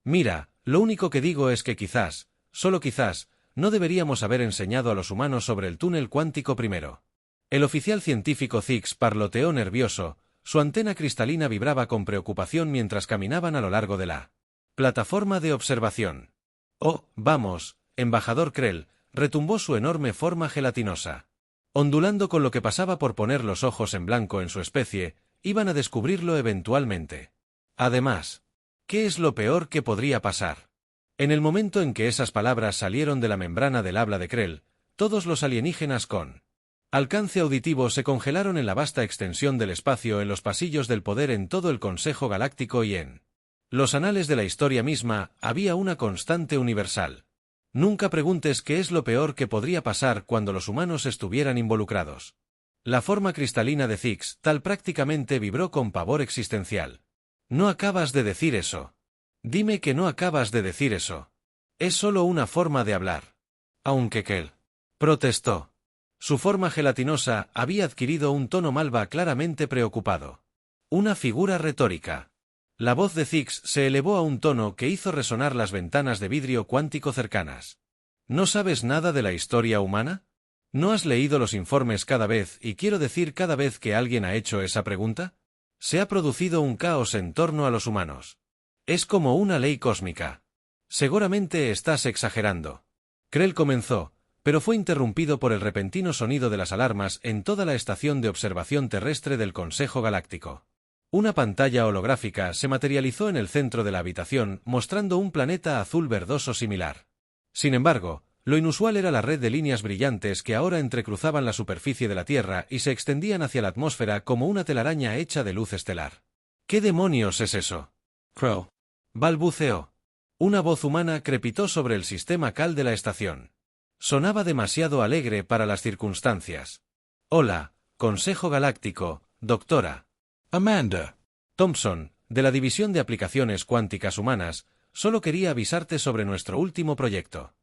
Mira, lo único que digo es que quizás, solo quizás, no deberíamos haber enseñado a los humanos sobre el túnel cuántico primero. El oficial científico Zix parloteó nervioso, su antena cristalina vibraba con preocupación mientras caminaban a lo largo de la plataforma de observación. Oh, vamos, embajador Krell, retumbó su enorme forma gelatinosa. Ondulando con lo que pasaba por poner los ojos en blanco en su especie, iban a descubrirlo eventualmente. Además, ¿qué es lo peor que podría pasar? En el momento en que esas palabras salieron de la membrana del habla de Krell, todos los alienígenas con alcance auditivo se congelaron en la vasta extensión del espacio en los pasillos del poder en todo el Consejo Galáctico y en los anales de la historia misma había una constante universal. Nunca preguntes qué es lo peor que podría pasar cuando los humanos estuvieran involucrados. La forma cristalina de Zix tal prácticamente vibró con pavor existencial. No acabas de decir eso. Dime que no acabas de decir eso. Es solo una forma de hablar. Aunque Krell protestó. Su forma gelatinosa había adquirido un tono malva claramente preocupado. Una figura retórica. La voz de Zix se elevó a un tono que hizo resonar las ventanas de vidrio cuántico cercanas. ¿No sabes nada de la historia humana? ¿No has leído los informes cada vez, y quiero decir cada vez que alguien ha hecho esa pregunta? Se ha producido un caos en torno a los humanos. Es como una ley cósmica. Seguramente estás exagerando. Krell comenzó, pero fue interrumpido por el repentino sonido de las alarmas en toda la estación de observación terrestre del Consejo Galáctico. Una pantalla holográfica se materializó en el centro de la habitación, mostrando un planeta azul verdoso similar. Sin embargo, lo inusual era la red de líneas brillantes que ahora entrecruzaban la superficie de la Tierra y se extendían hacia la atmósfera como una telaraña hecha de luz estelar. ¿Qué demonios es eso? Krell balbuceó. Una voz humana crepitó sobre el sistema CAL de la estación. Sonaba demasiado alegre para las circunstancias. Hola, Consejo Galáctico, doctora Amanda Thompson, de la División de Aplicaciones Cuánticas Humanas, solo quería avisarte sobre nuestro último proyecto.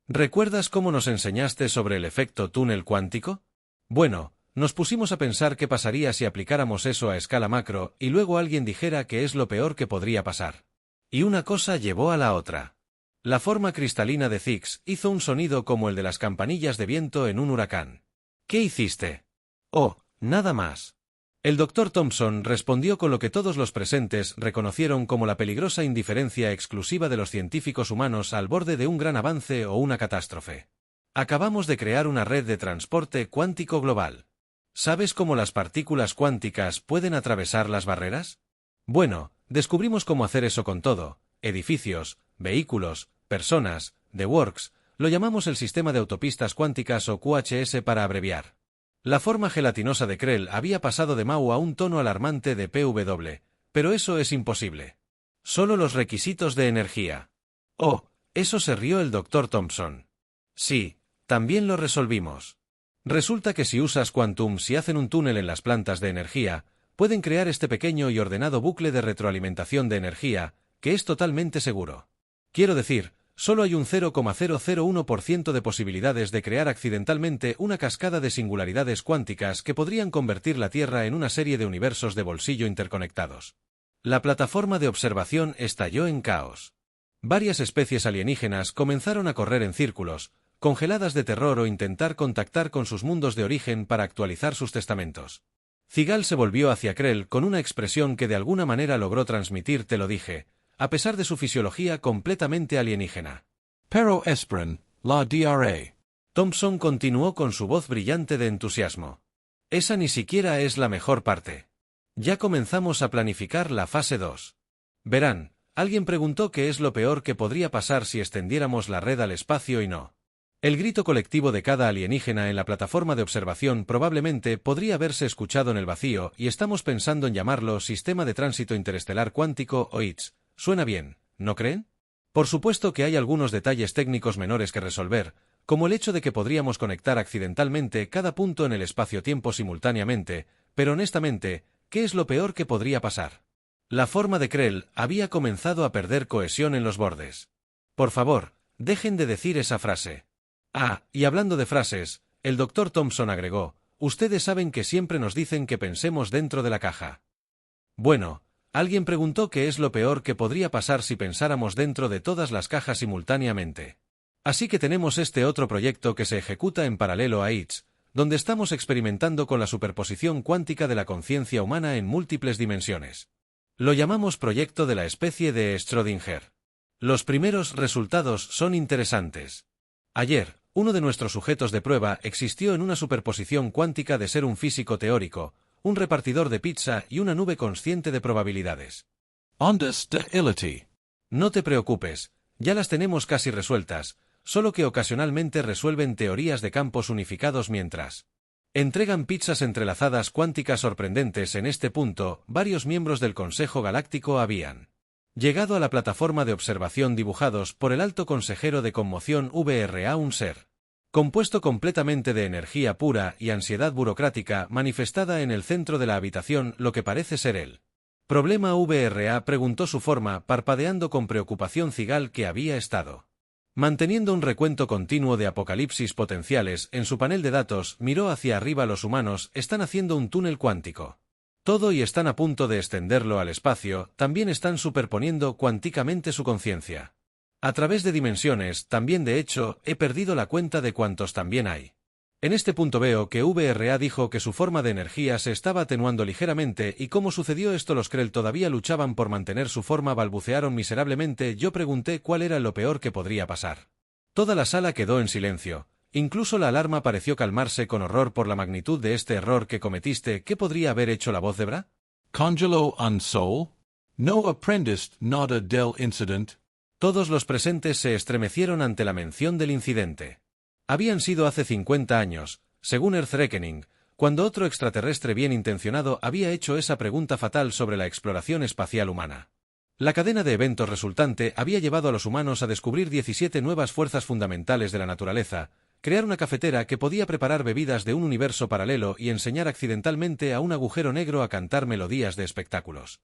¿Recuerdas cómo nos enseñaste sobre el efecto túnel cuántico? Bueno, nos pusimos a pensar qué pasaría si aplicáramos eso a escala macro y luego alguien dijera que es lo peor que podría pasar. Y una cosa llevó a la otra. La forma cristalina de Zix hizo un sonido como el de las campanillas de viento en un huracán. ¿Qué hiciste? Oh, nada más. El Dr. Thompson respondió con lo que todos los presentes reconocieron como la peligrosa indiferencia exclusiva de los científicos humanos al borde de un gran avance o una catástrofe. Acabamos de crear una red de transporte cuántico global. ¿Sabes cómo las partículas cuánticas pueden atravesar las barreras? Bueno, descubrimos cómo hacer eso con todo: edificios, vehículos, personas, The Works, lo llamamos el sistema de autopistas cuánticas o QHS para abreviar. La forma gelatinosa de Krell había pasado de mau a un tono alarmante de PW, pero eso es imposible. Solo los requisitos de energía. Oh, eso, se rió el Dr. Thompson. Sí, también lo resolvimos. Resulta que si usas Quantum, si hacen un túnel en las plantas de energía, pueden crear este pequeño y ordenado bucle de retroalimentación de energía, que es totalmente seguro. Quiero decir, solo hay un 0,001% de posibilidades de crear accidentalmente una cascada de singularidades cuánticas que podrían convertir la Tierra en una serie de universos de bolsillo interconectados. La plataforma de observación estalló en caos. Varias especies alienígenas comenzaron a correr en círculos, congeladas de terror o intentar contactar con sus mundos de origen para actualizar sus testamentos. Zigal se volvió hacia Krell con una expresión que de alguna manera logró transmitir "te lo dije", a pesar de su fisiología completamente alienígena. Pero esperen, la DRA. Thompson continuó con su voz brillante de entusiasmo. Esa ni siquiera es la mejor parte. Ya comenzamos a planificar la fase 2. Verán, alguien preguntó qué es lo peor que podría pasar si extendiéramos la red al espacio y no. El grito colectivo de cada alienígena en la plataforma de observación probablemente podría haberse escuchado en el vacío y estamos pensando en llamarlo Sistema de Tránsito Interestelar Cuántico o ITS. Suena bien, ¿no creen? Por supuesto que hay algunos detalles técnicos menores que resolver, como el hecho de que podríamos conectar accidentalmente cada punto en el espacio-tiempo simultáneamente, pero honestamente, ¿qué es lo peor que podría pasar? La forma de Krell había comenzado a perder cohesión en los bordes. Por favor, dejen de decir esa frase. Ah, y hablando de frases, el Dr. Thompson agregó, ustedes saben que siempre nos dicen que pensemos dentro de la caja. Bueno, Alguien preguntó qué es lo peor que podría pasar si pensáramos dentro de todas las cajas simultáneamente. Así que tenemos este otro proyecto que se ejecuta en paralelo a ITS, donde estamos experimentando con la superposición cuántica de la conciencia humana en múltiples dimensiones. Lo llamamos proyecto de la especie de Schrödinger. Los primeros resultados son interesantes. Ayer, uno de nuestros sujetos de prueba existió en una superposición cuántica de ser un físico teórico, un repartidor de pizza y una nube consciente de probabilidades. Understandability. No te preocupes, ya las tenemos casi resueltas, solo que ocasionalmente resuelven teorías de campos unificados mientras entregan pizzas entrelazadas cuánticas sorprendentes. En este punto, varios miembros del Consejo Galáctico habían llegado a la plataforma de observación dibujados por el alto consejero de conmoción VRA, un ser compuesto completamente de energía pura y ansiedad burocrática manifestada en el centro de la habitación, lo que parece ser el problema. VRA preguntó su forma, parpadeando con preocupación. Cigal, que había estado manteniendo un recuento continuo de apocalipsis potenciales en su panel de datos, miró hacia arriba. Los humanos están haciendo un túnel cuántico. Todo y están a punto de extenderlo al espacio, también están superponiendo cuánticamente su conciencia. A través de dimensiones, también. De hecho, he perdido la cuenta de cuántos también hay. En este punto veo que VRA dijo que su forma de energía se estaba atenuando ligeramente. ¿Y cómo sucedió esto? Los Krell todavía luchaban por mantener su forma, balbucearon miserablemente. Yo pregunté cuál era lo peor que podría pasar. Toda la sala quedó en silencio. Incluso la alarma pareció calmarse con horror por la magnitud de este error que cometiste. ¿Qué podría haber hecho la voz de Bra? Congelo un soul? No apprentice, not a Dell incident. Todos los presentes se estremecieron ante la mención del incidente. Habían sido hace 50 años, según Earth Reckoning, cuando otro extraterrestre bien intencionado había hecho esa pregunta fatal sobre la exploración espacial humana. La cadena de eventos resultante había llevado a los humanos a descubrir 17 nuevas fuerzas fundamentales de la naturaleza, crear una cafetera que podía preparar bebidas de un universo paralelo y enseñar accidentalmente a un agujero negro a cantar melodías de espectáculos.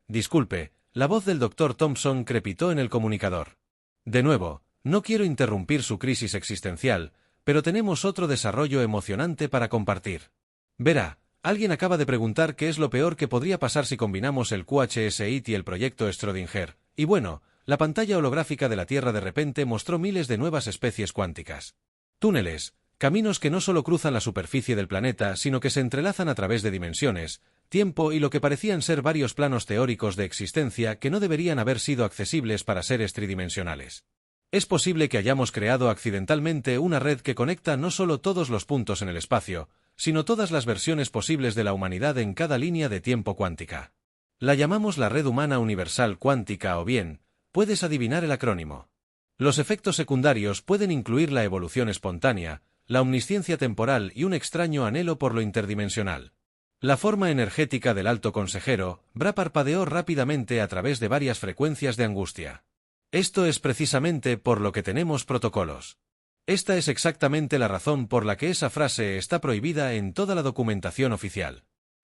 Disculpe, la voz del Dr. Thompson crepitó en el comunicador. De nuevo, no quiero interrumpir su crisis existencial, pero tenemos otro desarrollo emocionante para compartir. Verá, alguien acaba de preguntar qué es lo peor que podría pasar si combinamos el QHS-IT y el proyecto Schrödinger, y bueno, la pantalla holográfica de la Tierra de repente mostró miles de nuevas especies cuánticas. Túneles, caminos que no solo cruzan la superficie del planeta, sino que se entrelazan a través de dimensiones, tiempo y lo que parecían ser varios planos teóricos de existencia que no deberían haber sido accesibles para seres tridimensionales. Es posible que hayamos creado accidentalmente una red que conecta no solo todos los puntos en el espacio, sino todas las versiones posibles de la humanidad en cada línea de tiempo cuántica. La llamamos la Red Humana Universal Cuántica, o bien, puedes adivinar el acrónimo. Los efectos secundarios pueden incluir la evolución espontánea, la omnisciencia temporal y un extraño anhelo por lo interdimensional. La forma energética del alto consejero, Bra parpadeó rápidamente a través de varias frecuencias de angustia. Esto es precisamente por lo que tenemos protocolos. Esta es exactamente la razón por la que esa frase está prohibida en toda la documentación oficial.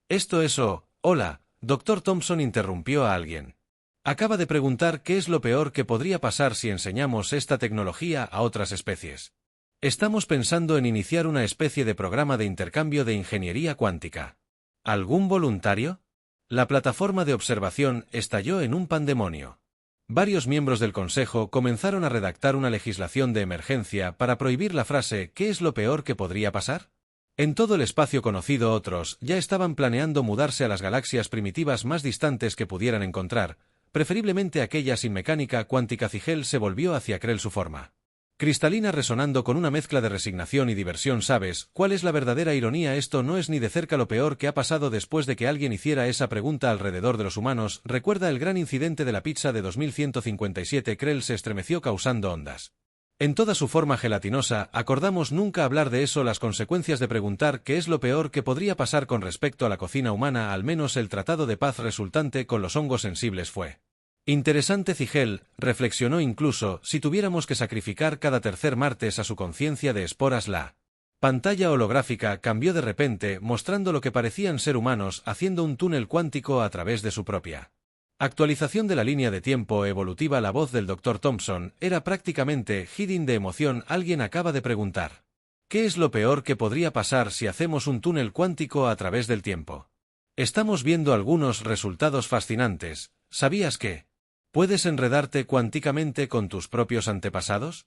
Esto es hola, Dr. Thompson interrumpió a alguien. Acaba de preguntar qué es lo peor que podría pasar si enseñamos esta tecnología a otras especies. Estamos pensando en iniciar una especie de programa de intercambio de ingeniería cuántica. ¿Algún voluntario? La plataforma de observación estalló en un pandemonio. Varios miembros del Consejo comenzaron a redactar una legislación de emergencia para prohibir la frase ¿qué es lo peor que podría pasar? En todo el espacio conocido otros ya estaban planeando mudarse a las galaxias primitivas más distantes que pudieran encontrar, preferiblemente aquellas sin mecánica cuántica. Cigel se volvió hacia Krell, su forma cristalina resonando con una mezcla de resignación y diversión. ¿Sabes cuál es la verdadera ironía? Esto no es ni de cerca lo peor que ha pasado después de que alguien hiciera esa pregunta alrededor de los humanos. ¿Recuerda el gran incidente de la pizza de 2157? Krell se estremeció causando ondas. En toda su forma gelatinosa, acordamos nunca hablar de eso. Las consecuencias de preguntar qué es lo peor que podría pasar con respecto a la cocina humana, al menos el tratado de paz resultante con los hongos sensibles, fue interesante. Cigel reflexionó: incluso si tuviéramos que sacrificar cada tercer martes a su conciencia de esporas. La pantalla holográfica cambió de repente, mostrando lo que parecían ser humanos haciendo un túnel cuántico a través de su propia actualización de la línea de tiempo evolutiva. La voz del Dr. Thompson era prácticamente hidden de emoción. Alguien acaba de preguntar ¿qué es lo peor que podría pasar si hacemos un túnel cuántico a través del tiempo? Estamos viendo algunos resultados fascinantes. ¿Sabías que puedes enredarte cuánticamente con tus propios antepasados?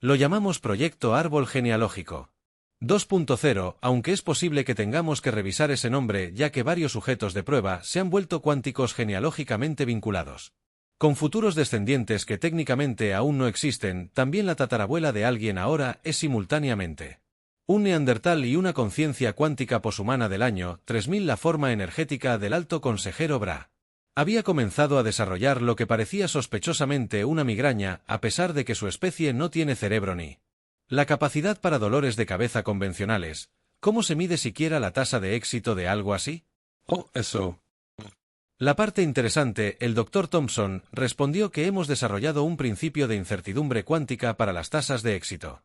Lo llamamos Proyecto Árbol Genealógico 2.0, aunque es posible que tengamos que revisar ese nombre ya que varios sujetos de prueba se han vuelto cuánticos genealógicamente vinculados con futuros descendientes que técnicamente aún no existen. También la tatarabuela de alguien ahora es simultáneamente un neandertal y una conciencia cuántica poshumana del año 3000. La forma energética del alto consejero Bra había comenzado a desarrollar lo que parecía sospechosamente una migraña, a pesar de que su especie no tiene cerebro ni la capacidad para dolores de cabeza convencionales. ¿Cómo se mide siquiera la tasa de éxito de algo así? Oh, eso. La parte interesante, el Dr. Thompson respondió que hemos desarrollado un principio de incertidumbre cuántica para las tasas de éxito.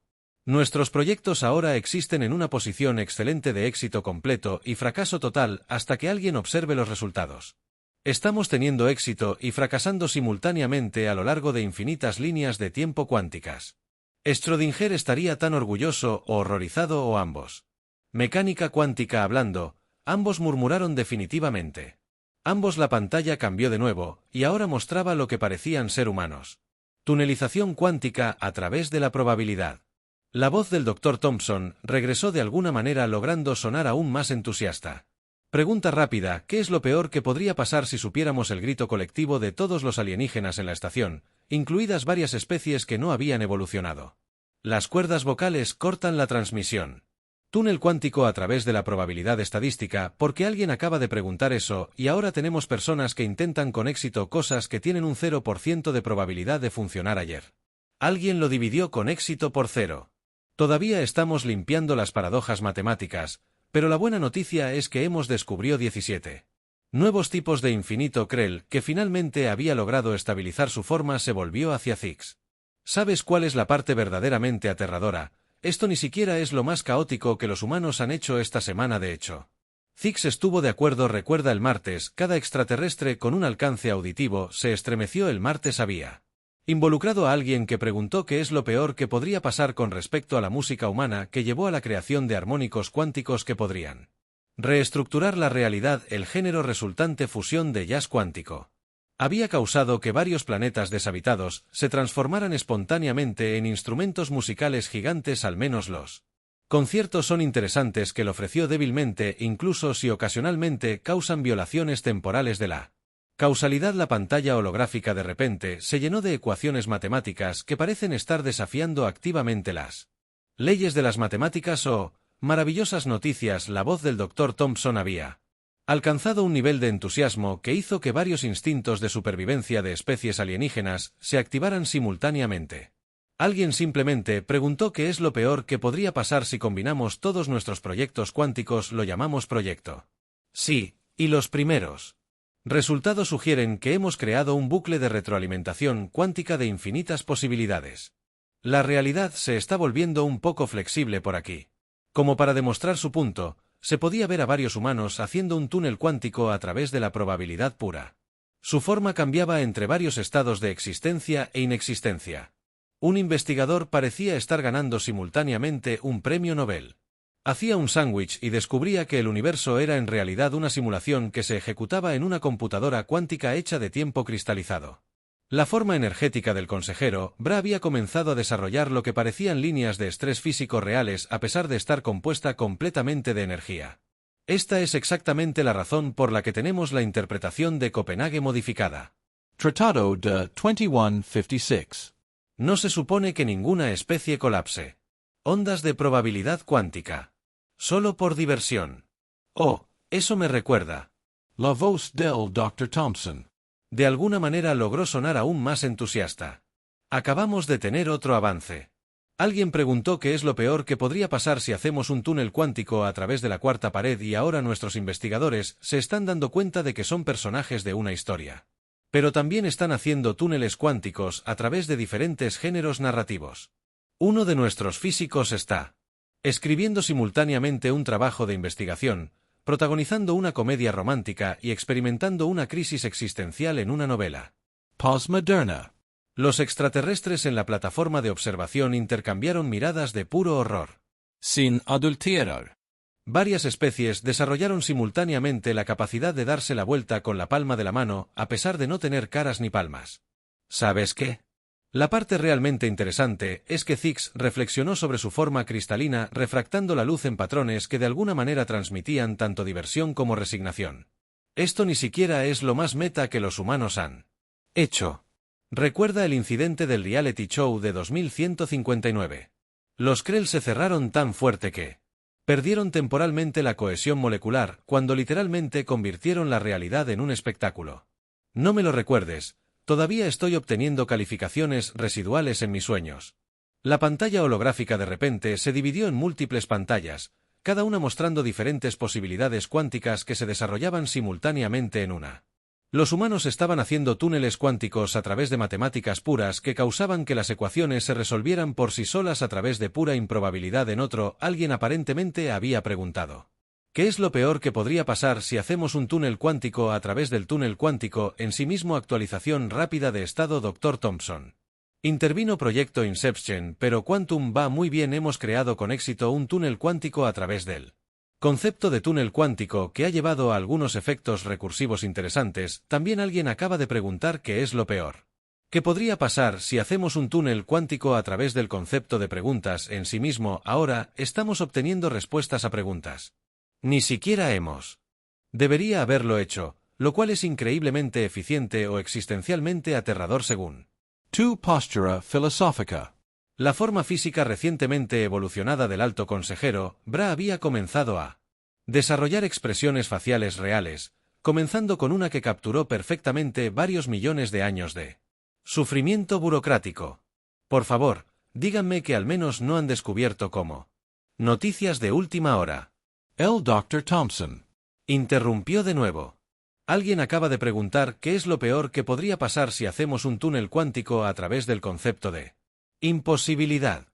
Nuestros proyectos ahora existen en una posición excelente de éxito completo y fracaso total hasta que alguien observe los resultados. Estamos teniendo éxito y fracasando simultáneamente a lo largo de infinitas líneas de tiempo cuánticas. Schrödinger estaría tan orgulloso o horrorizado o ambos. Mecánica cuántica hablando, ambos murmuraron definitivamente. Ambos. La pantalla cambió de nuevo, y ahora mostraba lo que parecían ser humanos. Tunelización cuántica a través de la probabilidad. La voz del Dr. Thompson regresó de alguna manera logrando sonar aún más entusiasta. Pregunta rápida, ¿qué es lo peor que podría pasar si supiéramos el grito colectivo de todos los alienígenas en la estación, incluidas varias especies que no habían evolucionado? Las cuerdas vocales cortan la transmisión. Túnel cuántico a través de la probabilidad estadística, porque alguien acaba de preguntar eso, y ahora tenemos personas que intentan con éxito cosas que tienen un 0% de probabilidad de funcionar ayer. Alguien lo dividió con éxito por 0. Todavía estamos limpiando las paradojas matemáticas, pero la buena noticia es que hemos descubrido 17 nuevos tipos de infinito. Krell, que finalmente había logrado estabilizar su forma, se volvió hacia Zix. ¿Sabes cuál es la parte verdaderamente aterradora? Esto ni siquiera es lo más caótico que los humanos han hecho esta semana. De hecho, Zix estuvo de acuerdo. Recuerda el martes, cada extraterrestre con un alcance auditivo se estremeció. El martes había involucrado a alguien que preguntó qué es lo peor que podría pasar con respecto a la música humana, que llevó a la creación de armónicos cuánticos que podrían reestructurar la realidad. El género resultante, fusión de jazz cuántico, había causado que varios planetas deshabitados se transformaran espontáneamente en instrumentos musicales gigantes. Al menos los conciertos son interesantes, que lo ofreció débilmente, incluso si ocasionalmente causan violaciones temporales de la causalidad. La pantalla holográfica de repente se llenó de ecuaciones matemáticas que parecen estar desafiando activamente las leyes de las matemáticas. Maravillosas noticias. La voz del Dr. Thompson había alcanzado un nivel de entusiasmo que hizo que varios instintos de supervivencia de especies alienígenas se activaran simultáneamente. Alguien simplemente preguntó qué es lo peor que podría pasar si combinamos todos nuestros proyectos cuánticos. Lo llamamos proyecto. Sí, y los primeros resultados sugieren que hemos creado un bucle de retroalimentación cuántica de infinitas posibilidades. La realidad se está volviendo un poco flexible por aquí. Como para demostrar su punto, se podía ver a varios humanos haciendo un túnel cuántico a través de la probabilidad pura. Su forma cambiaba entre varios estados de existencia e inexistencia. Un investigador parecía estar ganando simultáneamente un premio Nobel. Hacía un sándwich y descubría que el universo era en realidad una simulación que se ejecutaba en una computadora cuántica hecha de tiempo cristalizado. La forma energética del consejero Bra había comenzado a desarrollar lo que parecían líneas de estrés físico reales, a pesar de estar compuesta completamente de energía. Esta es exactamente la razón por la que tenemos la interpretación de Copenhague modificada. Tratado de 2156. No se supone que ninguna especie colapse. Ondas de probabilidad cuántica. Solo por diversión. Oh, eso me recuerda. La voz del Dr. Thompson. De alguna manera logró sonar aún más entusiasta. Acabamos de tener otro avance. Alguien preguntó qué es lo peor que podría pasar si hacemos un túnel cuántico a través de la cuarta pared, y ahora nuestros investigadores se están dando cuenta de que son personajes de una historia. Pero también están haciendo túneles cuánticos a través de diferentes géneros narrativos. Uno de nuestros físicos está escribiendo simultáneamente un trabajo de investigación, protagonizando una comedia romántica y experimentando una crisis existencial en una novela Postmoderna. Los extraterrestres en la plataforma de observación intercambiaron miradas de puro horror. Sin adulterar. Varias especies desarrollaron simultáneamente la capacidad de darse la vuelta con la palma de la mano, a pesar de no tener caras ni palmas. ¿Sabes qué? La parte realmente interesante es que Zix reflexionó sobre su forma cristalina refractando la luz en patrones que de alguna manera transmitían tanto diversión como resignación. Esto ni siquiera es lo más meta que los humanos han hecho. Recuerda el incidente del reality show de 2159. Los Krell se cerraron tan fuerte que perdieron temporalmente la cohesión molecular cuando literalmente convirtieron la realidad en un espectáculo. No me lo recuerdes, todavía estoy obteniendo calificaciones residuales en mis sueños. La pantalla holográfica de repente se dividió en múltiples pantallas, cada una mostrando diferentes posibilidades cuánticas que se desarrollaban simultáneamente en una. Los humanos estaban haciendo túneles cuánticos a través de matemáticas puras que causaban que las ecuaciones se resolvieran por sí solas a través de pura improbabilidad. En otro, alguien aparentemente había preguntado: ¿qué es lo peor que podría pasar si hacemos un túnel cuántico a través del túnel cuántico en sí mismo? Actualización rápida de estado. Dr. Thompson. Intervino Proyecto Inception, pero Quantum va muy bien. Hemos creado con éxito un túnel cuántico a través del concepto de túnel cuántico que ha llevado a algunos efectos recursivos interesantes. También alguien acaba de preguntar qué es lo peor que podría pasar si hacemos un túnel cuántico a través del concepto de preguntas en sí mismo. Ahora estamos obteniendo respuestas a preguntas. Ni siquiera hemos. Debería haberlo hecho, lo cual es increíblemente eficiente o existencialmente aterrador según 2 Postura Philosophica. la forma física recientemente evolucionada del Alto Consejero. Bra había comenzado a desarrollar expresiones faciales reales, comenzando con una que capturó perfectamente varios millones de años de sufrimiento burocrático. Por favor, díganme que al menos no han descubierto cómo. Noticias de última hora. El Dr. Thompson. Interrumpió de nuevo. Alguien acaba de preguntar qué es lo peor que podría pasar si hacemos un túnel cuántico a través del concepto de imposibilidad.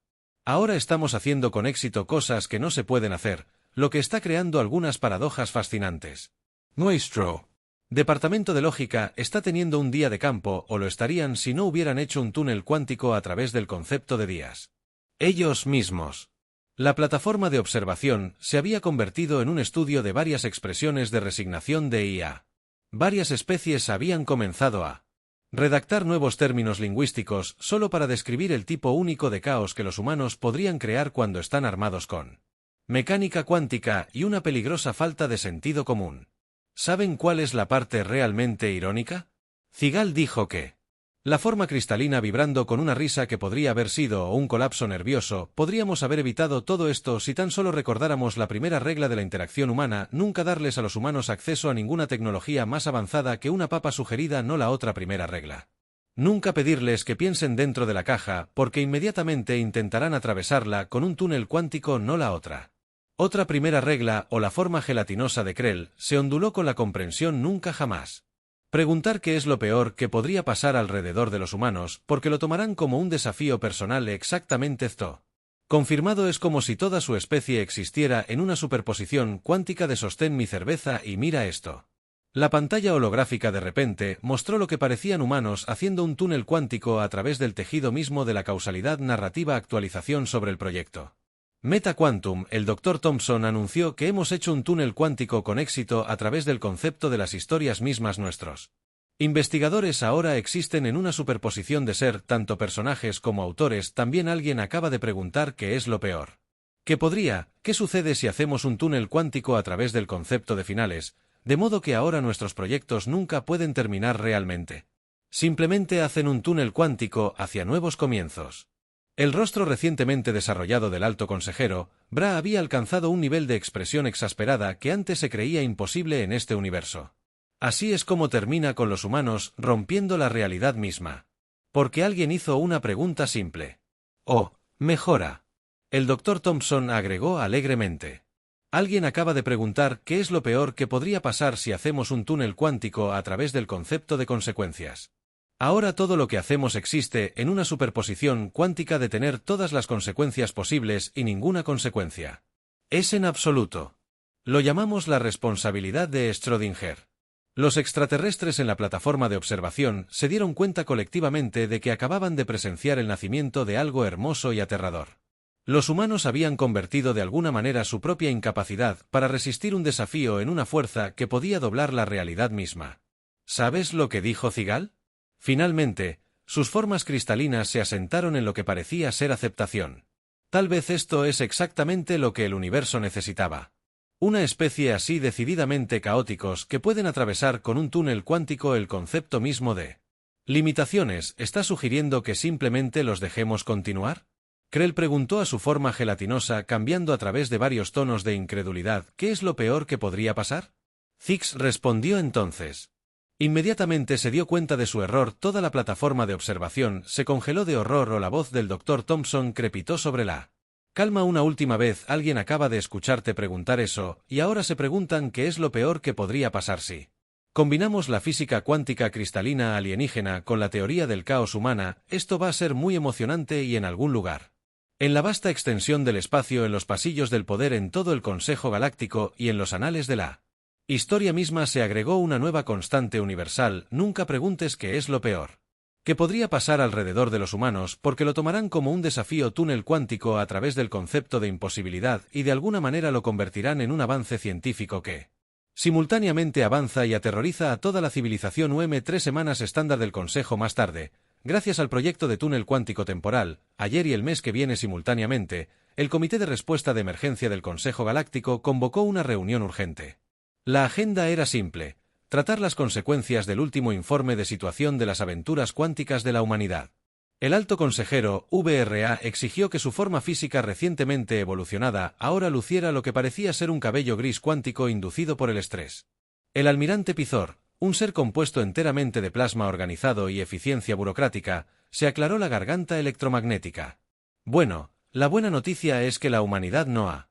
Ahora estamos haciendo con éxito cosas que no se pueden hacer, lo que está creando algunas paradojas fascinantes. Nuestro Departamento de Lógica está teniendo un día de campo, o lo estarían si no hubieran hecho un túnel cuántico a través del concepto de días. Ellos mismos. La plataforma de observación se había convertido en un estudio de varias expresiones de resignación de IA. Varias especies habían comenzado a redactar nuevos términos lingüísticos solo para describir el tipo único de caos que los humanos podrían crear cuando están armados con mecánica cuántica y una peligrosa falta de sentido común. ¿Saben cuál es la parte realmente irónica? Zigal dijo que la forma cristalina vibrando con una risa que podría haber sido un colapso nervioso. Podríamos haber evitado todo esto si tan solo recordáramos la primera regla de la interacción humana: nunca darles a los humanos acceso a ninguna tecnología más avanzada que una papa sugerida. No la otra primera regla. Nunca pedirles que piensen dentro de la caja, porque inmediatamente intentarán atravesarla con un túnel cuántico. No la otra. Otra primera regla, o la forma gelatinosa de Krell, se onduló con la comprensión: nunca jamás preguntar qué es lo peor que podría pasar alrededor de los humanos, porque lo tomarán como un desafío personal. Exactamente esto. Confirmado. Es como si toda su especie existiera en una superposición cuántica de sostén mi cerveza y mira esto. La pantalla holográfica de repente mostró lo que parecían humanos haciendo un túnel cuántico a través del tejido mismo de la causalidad narrativa. Actualización sobre el proyecto Meta Quantum. El Dr. Thompson anunció que hemos hecho un túnel cuántico con éxito a través del concepto de las historias mismas. Nuestros investigadores ahora existen en una superposición de ser tanto personajes como autores. También alguien acaba de preguntar qué es lo peor ¿qué sucede si hacemos un túnel cuántico a través del concepto de finales, de modo que ahora nuestros proyectos nunca pueden terminar realmente? Simplemente hacen un túnel cuántico hacia nuevos comienzos. El rostro recientemente desarrollado del Alto Consejero, Bra, había alcanzado un nivel de expresión exasperada que antes se creía imposible en este universo. Así es como termina con los humanos rompiendo la realidad misma. Porque alguien hizo una pregunta simple. Oh, mejora. El Dr. Thompson agregó alegremente. Alguien acaba de preguntar qué es lo peor que podría pasar si hacemos un túnel cuántico a través del concepto de consecuencias. Ahora todo lo que hacemos existe en una superposición cuántica de tener todas las consecuencias posibles y ninguna consecuencia. Es en absoluto. Lo llamamos la responsabilidad de Schrödinger. Los extraterrestres en la plataforma de observación se dieron cuenta colectivamente de que acababan de presenciar el nacimiento de algo hermoso y aterrador. Los humanos habían convertido de alguna manera su propia incapacidad para resistir un desafío en una fuerza que podía doblar la realidad misma. ¿Sabes lo que dijo Zigal? Finalmente, sus formas cristalinas se asentaron en lo que parecía ser aceptación. Tal vez esto es exactamente lo que el universo necesitaba. Una especie así decididamente caóticos que pueden atravesar con un túnel cuántico el concepto mismo de limitaciones. ¿Está sugiriendo que simplemente los dejemos continuar? Krell preguntó a su forma gelatinosa, cambiando a través de varios tonos de incredulidad. ¿Qué es lo peor que podría pasar? Zix respondió entonces. Inmediatamente se dio cuenta de su error. Toda la plataforma de observación se congeló de horror, o la voz del Dr. Thompson crepitó sobre la calma. Una última vez, alguien acaba de escucharte preguntar eso, y ahora se preguntan qué es lo peor que podría pasar si combinamos la física cuántica cristalina alienígena con la teoría del caos humana. Esto va a ser muy emocionante, y en algún lugar en la vasta extensión del espacio, en los pasillos del poder, en todo el Consejo Galáctico y en los anales de la historia misma, se agregó una nueva constante universal: nunca preguntes qué es lo peor que podría pasar alrededor de los humanos, porque lo tomarán como un desafío túnel cuántico a través del concepto de imposibilidad, y de alguna manera lo convertirán en un avance científico que simultáneamente avanza y aterroriza a toda la civilización. 3 semanas estándar del Consejo más tarde, gracias al proyecto de túnel cuántico temporal, ayer y el mes que viene simultáneamente, el Comité de Respuesta de Emergencia del Consejo Galáctico convocó una reunión urgente. La agenda era simple: tratar las consecuencias del último informe de situación de las aventuras cuánticas de la humanidad. El alto consejero, VRA, exigió que su forma física recientemente evolucionada ahora luciera lo que parecía ser un cabello gris cuántico inducido por el estrés. El almirante Pizor, un ser compuesto enteramente de plasma organizado y eficiencia burocrática, se aclaró la garganta electromagnética. Bueno, la buena noticia es que la humanidad no ha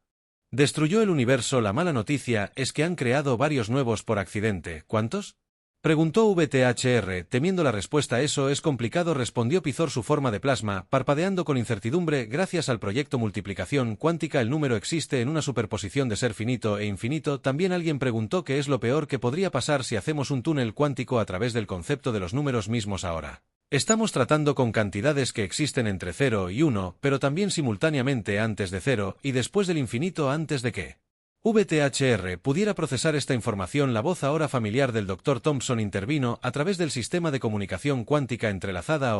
destruyó el universo. La mala noticia es que han creado varios nuevos por accidente. ¿Cuántos?, preguntó VTHR, temiendo la respuesta. Eso es complicado, respondió Pizor, su forma de plasma parpadeando con incertidumbre. Gracias al proyecto multiplicación cuántica, el número existe en una superposición de ser finito e infinito. También alguien preguntó qué es lo peor que podría pasar si hacemos un túnel cuántico a través del concepto de los números mismos. Ahora estamos tratando con cantidades que existen entre 0 y 1, pero también simultáneamente antes de 0 y después del infinito, antes de que VTHR pudiera procesar esta información. La voz ahora familiar del Dr. Thompson intervino a través del sistema de comunicación cuántica entrelazada.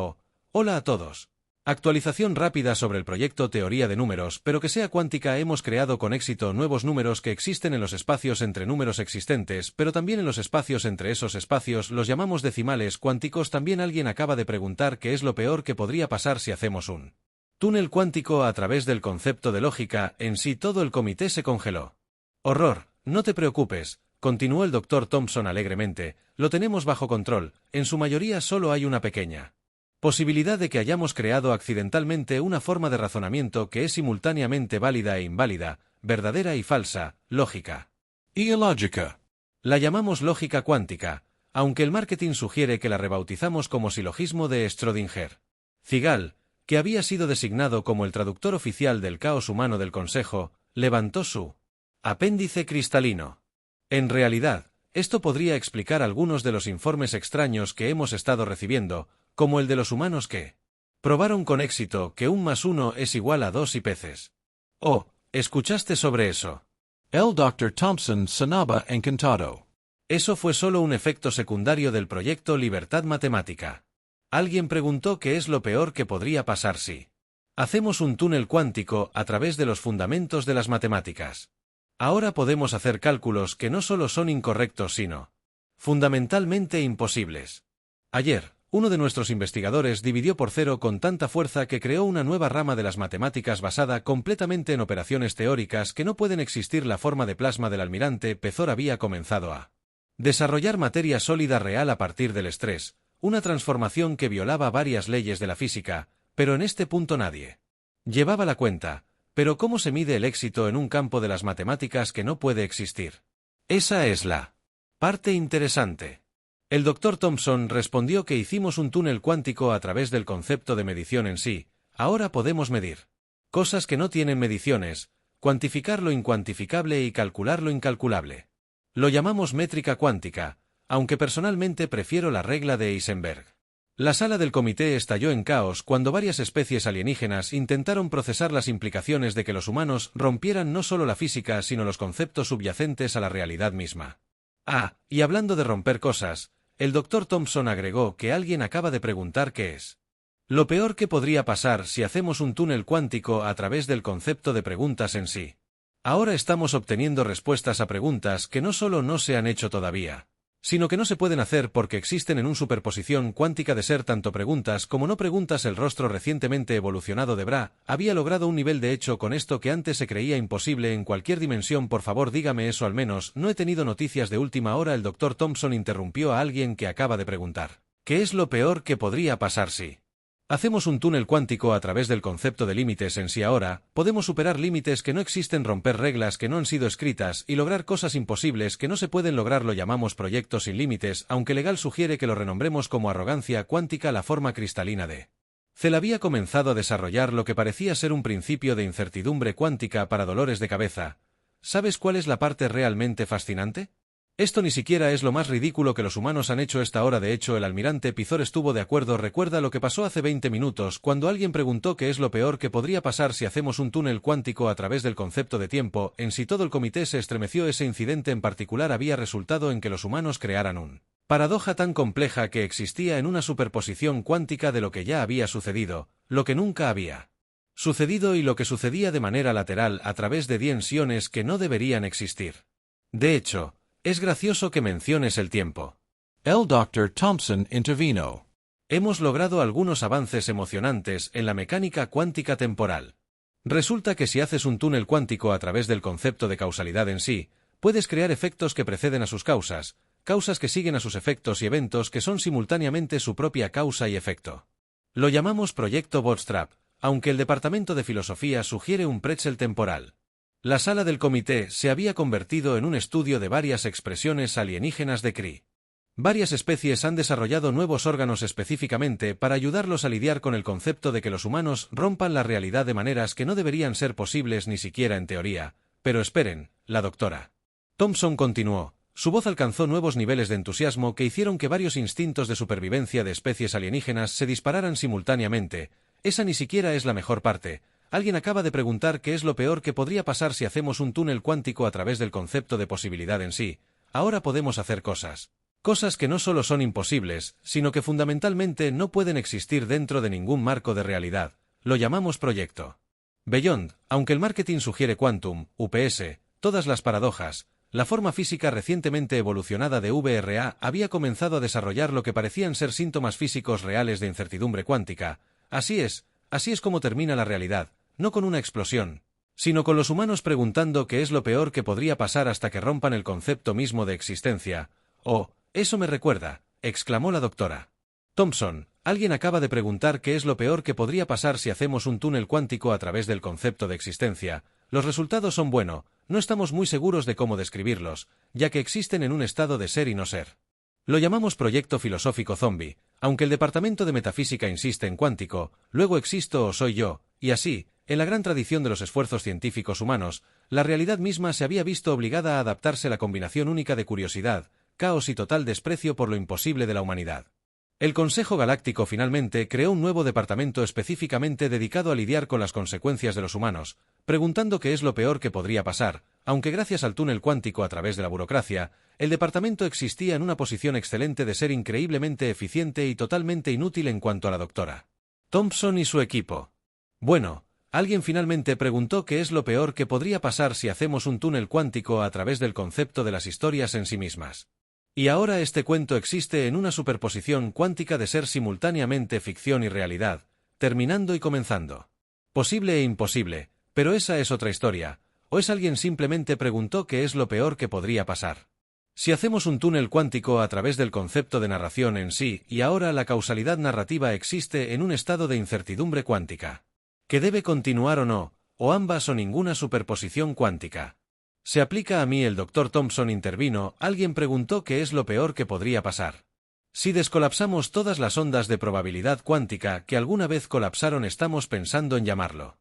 Hola a todos. Actualización rápida sobre el proyecto teoría de números, pero que sea cuántica. Hemos creado con éxito nuevos números que existen en los espacios entre números existentes, pero también en los espacios entre esos espacios. Los llamamos decimales cuánticos. También alguien acaba de preguntar qué es lo peor que podría pasar si hacemos un túnel cuántico a través del concepto de lógica en sí. Todo el comité se congeló. Horror, no te preocupes, continuó el Dr. Thompson alegremente, lo tenemos bajo control. En su mayoría solo hay una pequeña posibilidad de que hayamos creado accidentalmente una forma de razonamiento que es simultáneamente válida e inválida, verdadera y falsa, lógica. Ilógica. La llamamos lógica cuántica, aunque el marketing sugiere que la rebautizamos como silogismo de Schrödinger. Zigal, que había sido designado como el traductor oficial del caos humano del Consejo, levantó su apéndice cristalino. En realidad, esto podría explicar algunos de los informes extraños que hemos estado recibiendo, como el de los humanos que probaron con éxito que 1 más 1 es igual a 2 y peces. Oh, ¿escuchaste sobre eso? El Dr. Thompson sonaba encantado. Eso fue solo un efecto secundario del proyecto Libertad Matemática. Alguien preguntó qué es lo peor que podría pasar si hacemos un túnel cuántico a través de los fundamentos de las matemáticas. Ahora podemos hacer cálculos que no solo son incorrectos sino fundamentalmente imposibles. Ayer, uno de nuestros investigadores dividió por 0 con tanta fuerza que creó una nueva rama de las matemáticas basada completamente en operaciones teóricas que no pueden existir. La forma de plasma del almirante Pezor había comenzado a desarrollar materia sólida real a partir del estrés, una transformación que violaba varias leyes de la física, pero en este punto nadie llevaba la cuenta. Pero ¿cómo se mide el éxito en un campo de las matemáticas que no puede existir? Esa es la parte interesante. El Dr. Thompson respondió que hicimos un túnel cuántico a través del concepto de medición en sí. Ahora podemos medir cosas que no tienen mediciones, cuantificar lo incuantificable y calcular lo incalculable. Lo llamamos métrica cuántica, aunque personalmente prefiero la regla de Heisenberg. La sala del comité estalló en caos cuando varias especies alienígenas intentaron procesar las implicaciones de que los humanos rompieran no solo la física sino los conceptos subyacentes a la realidad misma. Ah, y hablando de romper cosas, el Dr. Thompson agregó que alguien acaba de preguntar qué es lo peor que podría pasar si hacemos un túnel cuántico a través del concepto de preguntas en sí. Ahora estamos obteniendo respuestas a preguntas que no solo no se han hecho todavía, sino que no se pueden hacer porque existen en una superposición cuántica de ser tanto preguntas como no preguntas. El rostro recientemente evolucionado de Bra había logrado un nivel de hecho con esto que antes se creía imposible en cualquier dimensión. Por favor dígame eso al menos, no he tenido noticias de última hora. El Dr. Thompson interrumpió a alguien que acaba de preguntar ¿qué es lo peor que podría pasar si hacemos un túnel cuántico a través del concepto de límites en sí? Ahora, podemos superar límites que no existen, romper reglas que no han sido escritas y lograr cosas imposibles que no se pueden lograr. Lo llamamos proyecto sin límites, aunque legal sugiere que lo renombremos como arrogancia cuántica. La forma cristalina de Cell había comenzado a desarrollar lo que parecía ser un principio de incertidumbre cuántica para dolores de cabeza. ¿Sabes cuál es la parte realmente fascinante? Esto ni siquiera es lo más ridículo que los humanos han hecho esta hora. De hecho, el almirante Pizor estuvo de acuerdo. Recuerda lo que pasó hace 20 minutos, cuando alguien preguntó qué es lo peor que podría pasar si hacemos un túnel cuántico a través del concepto de tiempo. En sí todo el comité se estremeció. Ese incidente en particular había resultado en que los humanos crearan una paradoja tan compleja que existía en una superposición cuántica de lo que ya había sucedido, lo que nunca había sucedido y lo que sucedía de manera lateral a través de dimensiones que no deberían existir. De hecho, es gracioso que menciones el tiempo. El Dr. Thompson intervino. Hemos logrado algunos avances emocionantes en la mecánica cuántica temporal. Resulta que si haces un túnel cuántico a través del concepto de causalidad en sí, puedes crear efectos que preceden a sus causas, causas que siguen a sus efectos y eventos que son simultáneamente su propia causa y efecto. Lo llamamos proyecto Bootstrap, aunque el departamento de filosofía sugiere un pretzel temporal. La sala del comité se había convertido en un estudio de varias expresiones alienígenas de Kree. Varias especies han desarrollado nuevos órganos específicamente para ayudarlos a lidiar con el concepto de que los humanos rompan la realidad de maneras que no deberían ser posibles ni siquiera en teoría. Pero esperen, la doctora Thompson continuó. Su voz alcanzó nuevos niveles de entusiasmo que hicieron que varios instintos de supervivencia de especies alienígenas se dispararan simultáneamente. Esa ni siquiera es la mejor parte. Alguien acaba de preguntar qué es lo peor que podría pasar si hacemos un túnel cuántico a través del concepto de posibilidad en sí. Ahora podemos hacer cosas que no solo son imposibles, sino que fundamentalmente no pueden existir dentro de ningún marco de realidad. Lo llamamos proyecto Beyond, aunque el marketing sugiere Quantum, UPS, todas las paradojas. La forma física recientemente evolucionada de VRA había comenzado a desarrollar lo que parecían ser síntomas físicos reales de incertidumbre cuántica. Así es como termina la realidad. No con una explosión, sino con los humanos preguntando qué es lo peor que podría pasar hasta que rompan el concepto mismo de existencia. Oh, eso me recuerda, exclamó la doctora Thompson. Alguien acaba de preguntar qué es lo peor que podría pasar si hacemos un túnel cuántico a través del concepto de existencia. Los resultados son no estamos muy seguros de cómo describirlos, ya que existen en un estado de ser y no ser. Lo llamamos proyecto filosófico zombie, aunque el departamento de metafísica insiste en cuántico, luego existo o soy yo, y así, en la gran tradición de los esfuerzos científicos humanos, la realidad misma se había visto obligada a adaptarse a la combinación única de curiosidad, caos y total desprecio por lo imposible de la humanidad. El Consejo Galáctico finalmente creó un nuevo departamento específicamente dedicado a lidiar con las consecuencias de los humanos, preguntando qué es lo peor que podría pasar, aunque gracias al túnel cuántico a través de la burocracia, el departamento existía en una posición excelente de ser increíblemente eficiente y totalmente inútil en cuanto a la doctora Thompson y su equipo. Bueno, alguien finalmente preguntó qué es lo peor que podría pasar si hacemos un túnel cuántico a través del concepto de las historias en sí mismas. Y ahora este cuento existe en una superposición cuántica de ser simultáneamente ficción y realidad, terminando y comenzando. Posible e imposible, pero esa es otra historia. ¿O es alguien simplemente preguntó qué es lo peor que podría pasar? Si hacemos un túnel cuántico a través del concepto de narración en sí, y ahora la causalidad narrativa existe en un estado de incertidumbre cuántica. ¿Que debe continuar o no, o ambas o ninguna superposición cuántica? Se aplica a mí. El Dr. Thompson intervino. Alguien preguntó qué es lo peor que podría pasar. Si descolapsamos todas las ondas de probabilidad cuántica que alguna vez colapsaron, estamos pensando en llamarlo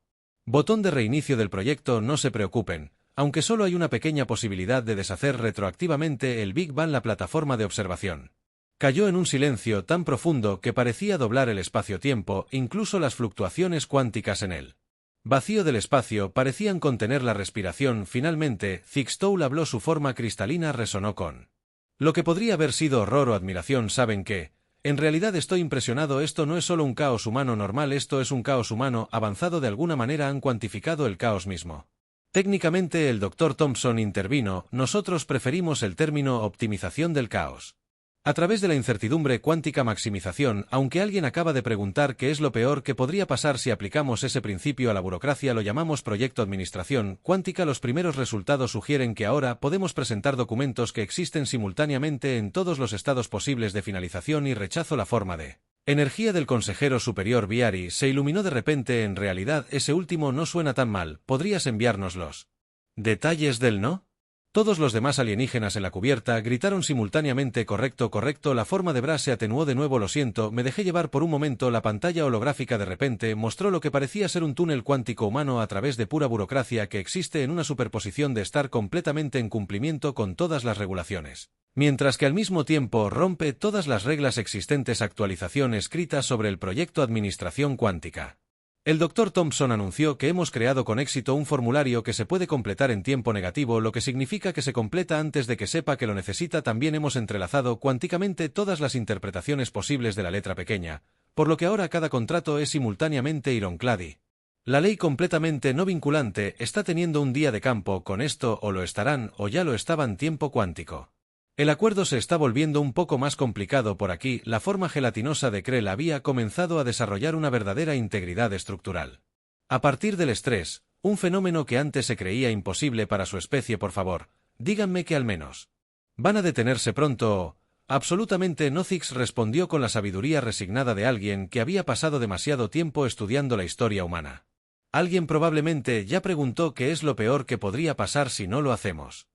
botón de reinicio del proyecto. No se preocupen, aunque solo hay una pequeña posibilidad de deshacer retroactivamente el Big Bang, la plataforma de observación Cayó en un silencio tan profundo que parecía doblar el espacio-tiempo, incluso las fluctuaciones cuánticas en él. Vacío del espacio parecían contener la respiración. Finalmente, Zixtoul habló. Su forma cristalina resonó con lo que podría haber sido horror o admiración. ¿Saben qué? En realidad estoy impresionado. Esto no es solo un caos humano normal, esto es un caos humano avanzado. De alguna manera han cuantificado el caos mismo. Técnicamente el Dr. Thompson intervino. Nosotros preferimos el término optimización del caos. A través de la incertidumbre cuántica maximización. Aunque alguien acaba de preguntar qué es lo peor que podría pasar si aplicamos ese principio a la burocracia, lo llamamos proyecto administración cuántica. Los primeros resultados sugieren que ahora podemos presentar documentos que existen simultáneamente en todos los estados posibles de finalización y rechazo. La forma de energía del consejero superior Viari se iluminó de repente. En realidad ese último no suena tan mal. ¿Podrías enviarnos los detalles del no? Todos los demás alienígenas en la cubierta gritaron simultáneamente correcto, correcto. La forma de Bra se atenuó de nuevo. Lo siento, me dejé llevar por un momento. La pantalla holográfica de repente mostró lo que parecía ser un túnel cuántico humano a través de pura burocracia que existe en una superposición de estar completamente en cumplimiento con todas las regulaciones, mientras que al mismo tiempo rompe todas las reglas existentes. Actualización escrita sobre el proyecto administración cuántica. El Dr. Thompson anunció que hemos creado con éxito un formulario que se puede completar en tiempo negativo, lo que significa que se completa antes de que sepa que lo necesita. También hemos entrelazado cuánticamente todas las interpretaciones posibles de la letra pequeña, por lo que ahora cada contrato es simultáneamente ironcladi. La ley completamente no vinculante está teniendo un día de campo con esto, o lo estarán o ya lo estaban. Tiempo cuántico. El acuerdo se está volviendo un poco más complicado por aquí. La forma gelatinosa de Krell había comenzado a desarrollar una verdadera integridad estructural. A partir del estrés, un fenómeno que antes se creía imposible para su especie. Por favor, díganme que al menos van a detenerse pronto o... Absolutamente no. Zix respondió con la sabiduría resignada de alguien que había pasado demasiado tiempo estudiando la historia humana. Alguien probablemente ya preguntó qué es lo peor que podría pasar si no lo hacemos.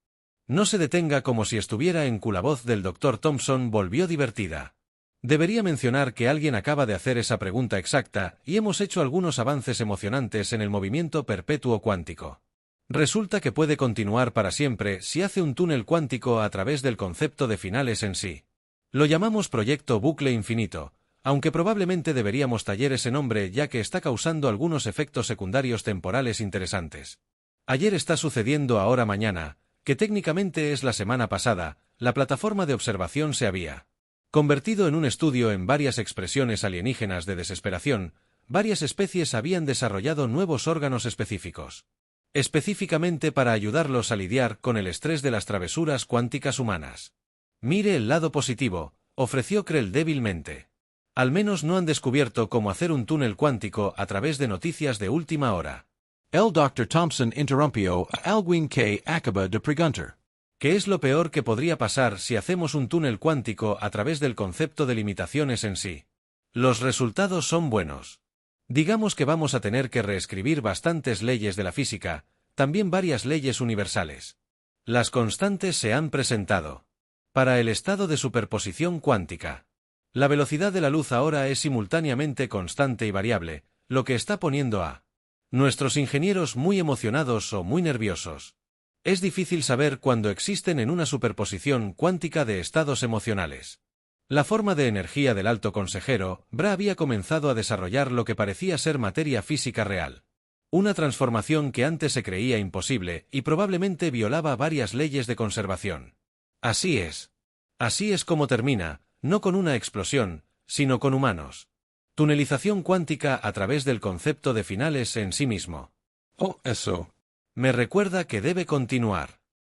No se detenga. Como si estuviera en la voz del Dr. Thompson volvió divertida. Debería mencionar que alguien acaba de hacer esa pregunta exacta, y hemos hecho algunos avances emocionantes en el movimiento perpetuo cuántico. Resulta que puede continuar para siempre si hace un túnel cuántico a través del concepto de finales en sí. Lo llamamos proyecto bucle infinito, aunque probablemente deberíamos tallar ese nombre ya que está causando algunos efectos secundarios temporales interesantes. Ayer está sucediendo ahora mañana, que técnicamente es la semana pasada. La plataforma de observación se había convertido en un estudio en varias expresiones alienígenas de desesperación. Varias especies habían desarrollado nuevos órganos específicos, específicamente para ayudarlos a lidiar con el estrés de las travesuras cuánticas humanas. Mire el lado positivo, ofreció Krell débilmente. Al menos no han descubierto cómo hacer un túnel cuántico a través de noticias de última hora. El Dr. Thompson interrumpió a alguien que acaba de preguntar. ¿Qué es lo peor que podría pasar si hacemos un túnel cuántico a través del concepto de limitaciones en sí? Los resultados son buenos. Digamos que vamos a tener que reescribir bastantes leyes de la física, también varias leyes universales. Las constantes se han presentado. Para el estado de superposición cuántica, la velocidad de la luz ahora es simultáneamente constante y variable, lo que está poniendo a nuestros ingenieros muy emocionados o muy nerviosos. Es difícil saber cuándo existen en una superposición cuántica de estados emocionales. La forma de energía del alto consejero, Bra, había comenzado a desarrollar lo que parecía ser materia física real. Una transformación que antes se creía imposible y probablemente violaba varias leyes de conservación. Así es. Así es como termina, no con una explosión, sino con humanos. Tunelización cuántica a través del concepto de finales en sí mismo. Oh, eso. Me recuerda que debe continuar.